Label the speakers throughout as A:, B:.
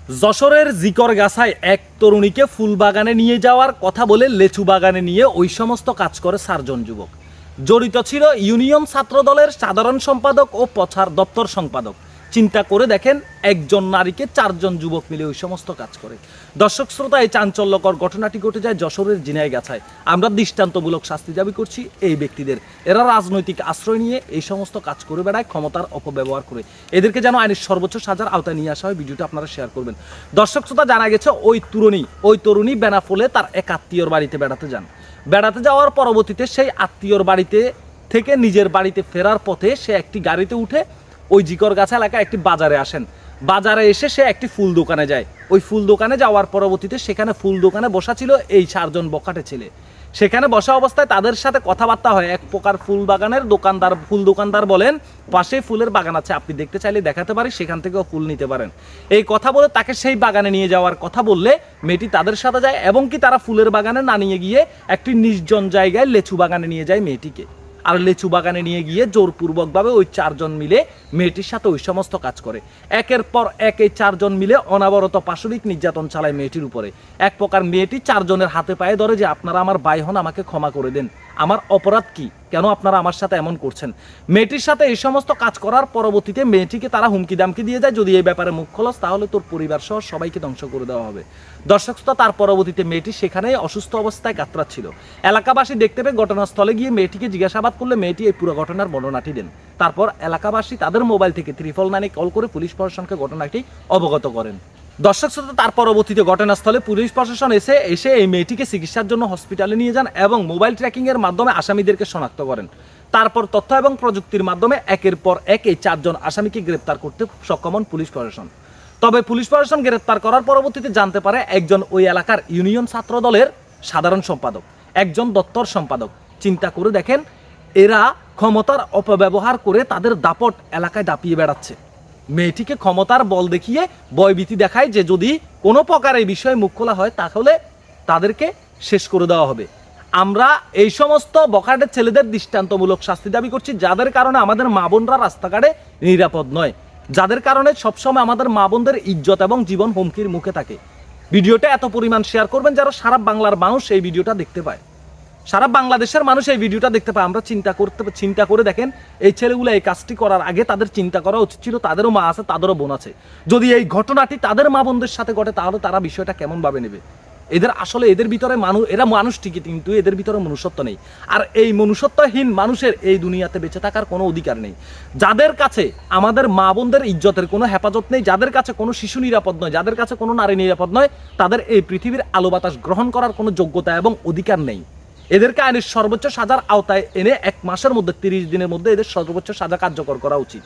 A: যশোরের জিকরগাছায় এক তরুণীকে ফুল বাগানে নিয়ে যাওয়ার কথা বলে লেচু বাগানে নিয়ে ওই সমস্ত কাজ করে 4 জন যুবক। জড়িত ছিল ইউনিয়ন ছাত্র দলের সাধারণ সম্পাদক ও প্রচার দপ্তর সম্পাদক। চিন্তা করে দেখেন, একজন নারীকে 4 জন যুবক মিলে ওই সমস্ত কাজ করে। দর্শক শ্রোতা, এই চাঞ্চল্যকর ঘটনাটি ঘটে যায় যশোরের ঝিনাইগাছায়। আমরা দৃষ্টান্তমূলক শাস্তি দাবি করছি এই ব্যক্তিদের। এরা রাজনৈতিক আশ্রয় নিয়ে এই সমস্ত কাজ করে বেড়ায়, ক্ষমতার অপব্যবহার করে। এদেরকে যেন আইনের সর্বোচ্চ সাজার আওতায় নিয়ে আসা হয়। ভিডিওটা আপনারা শেয়ার করবেন। দর্শক শ্রোতা, জানা গেছে ওই তরুণী বেনাফলে তার এক আত্মীয়র বাড়িতে বেড়াতে যান। বেড়াতে যাওয়ার পরবর্তীতে সেই আত্মীয়র বাড়িতে থেকে নিজের বাড়িতে ফেরার পথে সে একটি গাড়িতে উঠে ওই জিকরগাছা এলাকায় একটি বাজারে আসেন। বাজারে এসে সে একটি ফুল দোকানে যায়। ওই ফুল দোকানে যাওয়ার পরবর্তীতে সেখানে ফুল দোকানে বসা ছিল এই 4 জন বখাটে ছেলে। সেখানে বসা অবস্থায় তাদের সাথে কথাবার্তা হয়। এক প্রকার ফুল বাগানের দোকানদার, ফুল দোকানদার বলেন, পাশে ফুলের বাগান আছে, আপনি দেখতে চাইলে দেখাতে পারি, সেখান থেকেও ফুল নিতে পারেন। এই কথা বলে তাকে সেই বাগানে নিয়ে যাওয়ার কথা বললে মেয়েটি তাদের সাথে যায়, এবং কি তারা ফুলের বাগানে না নিয়ে গিয়ে একটি নির্জন জায়গায় লেচু বাগানে নিয়ে যায় মেয়েটিকে। আর লেচু বাগানে নিয়ে গিয়ে জোরপূর্বকভাবে ওই 4 জন মিলে মেয়েটির সাথে ওই সমস্ত কাজ করে। একের পর এক এই 4 জন মিলে অনাবরত পাশবিক নির্যাতন চালায় মেয়েটির উপরে। এক প্রকার মেয়েটি 4 জনের হাতে পায়ে ধরে যে, আপনারা আমার ভাই হন, আমাকে ক্ষমা করে দেন, আমার অপরাধ কি, কেন আপনারা আমার সাথে এমন করছেন। মেয়েটির সাথে এই সমস্ত কাজ করার পরবর্তীতে মেয়েটিকে তারা হুমকি দামকি দিয়ে যায়, যদি এই ব্যাপারে মুখ খোলস তাহলে তোর পরিবার সহ সবাইকে ধ্বংস করে দেওয়া হবে। দর্শক শ্রোতা, তার পরবর্তীতে মেয়েটি সেখানেই অসুস্থ অবস্থায় কাতরাচ্ছিল। এলাকাবাসী দেখতে পেয়ে ঘটনাস্থলে গিয়ে মেয়েটিকে জিজ্ঞাসাবাদ করলে মেয়েটি এই পুরো ঘটনার বর্ণনাটি দেন। তারপর এলাকাবাসী তাদের মোবাইল থেকে 999 কল করে পুলিশ প্রশাসনকে ঘটনাটি অবগত করেন। দর্শক শ্রোতা, তার পরবর্তীতে ঘটনাস্থলে পুলিশ প্রশাসন এসে এই মেয়েটিকে চিকিৎসার জন্য হসপিটালে নিয়ে যান এবং মোবাইল ট্র্যাকিং এর মাধ্যমে আসামিদেরকে শনাক্ত করেন। তারপর তথ্য এবং প্রযুক্তির মাধ্যমে একের পর এক এই 4 জন আসামিকে গ্রেপ্তার করতে সক্ষম হন পুলিশ প্রশাসন। তবে পুলিশ প্রশাসন গ্রেপ্তার করার পরবর্তীতে জানতে পারে একজন ওই এলাকার ইউনিয়ন ছাত্র দলের সাধারণ সম্পাদক, একজন দপ্তর সম্পাদক। চিন্তা করে দেখেন, এরা ক্ষমতার অপব্যবহার করে তাদের দাপট এলাকায় দাপিয়ে বেড়াচ্ছে। মেয়েটিকে ক্ষমতার বল দেখিয়ে ভয়ভীতি দেখায় যে যদি কোনো প্রকার এই বিষয়ে মুখ খোলা হয় তাহলে তাদেরকে শেষ করে দেওয়া হবে। আমরা এই সমস্ত বখাটের ছেলেদের দৃষ্টান্তমূলক শাস্তি দাবি করছি, যাদের কারণে আমাদের মা বোনরা রাস্তাঘাটে নিরাপদ নয়, যাদের কারণে সবসময় আমাদের মা বোনদের ইজ্জত এবং জীবন হুমকির মুখে থাকে। ভিডিওটা এত পরিমাণ শেয়ার করবেন যারা সারা বাংলার মানুষ এই ভিডিওটা দেখতে পায়, সারা বাংলাদেশের মানুষ এই ভিডিওটা দেখতে পায়। আমরা চিন্তা করে দেখেন, এই ছেলেগুলো এই কাজটি করার আগে তাদের চিন্তা করা উচিত ছিল তাদেরও মা আছে, তাদেরও বোন আছে। যদি এই ঘটনাটি তাদের মা বোনদের সাথে ঘটে তাহলে তারা বিষয়টা কেমন ভাবে নেবে। এদের ভিতরে এরা মানুষ ঠিকই, কিন্তু এদের ভিতরে মনুষ্যত্ব নেই। আর এই মনুষ্যত্বহীন মানুষের এই দুনিয়াতে বেঁচে থাকার কোনো অধিকার নেই। যাদের কাছে আমাদের মা বোনদের ইজ্জতের কোনো হেফাজত নেই, যাদের কাছে কোনো শিশু নিরাপদ নয়, যাদের কাছে কোনো নারী নিরাপদ নয়, তাদের এই পৃথিবীর আলো বাতাস গ্রহণ করার কোনো যোগ্যতা এবং অধিকার নেই। এদেরকে আইনের সর্বোচ্চ সাজার আওতায় এনে 1 মাসের মধ্যে 30 দিনের মধ্যে এদের সর্বোচ্চ সাজা কার্যকর করা উচিত।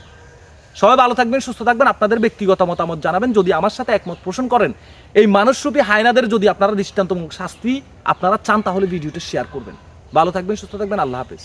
A: সবাই ভালো থাকবেন, সুস্থ থাকবেন। আপনাদের ব্যক্তিগত মতামত জানাবেন। যদি আমার সাথে একমত পোষণ করেন, এই মানুষরূপী হায়নাদের যদি আপনারা দৃষ্টান্তমূলক শাস্তি আপনারা চান তাহলে ভিডিওটা শেয়ার করবেন। ভালো থাকবেন, সুস্থ থাকবেন। আল্লাহ হাফেজ।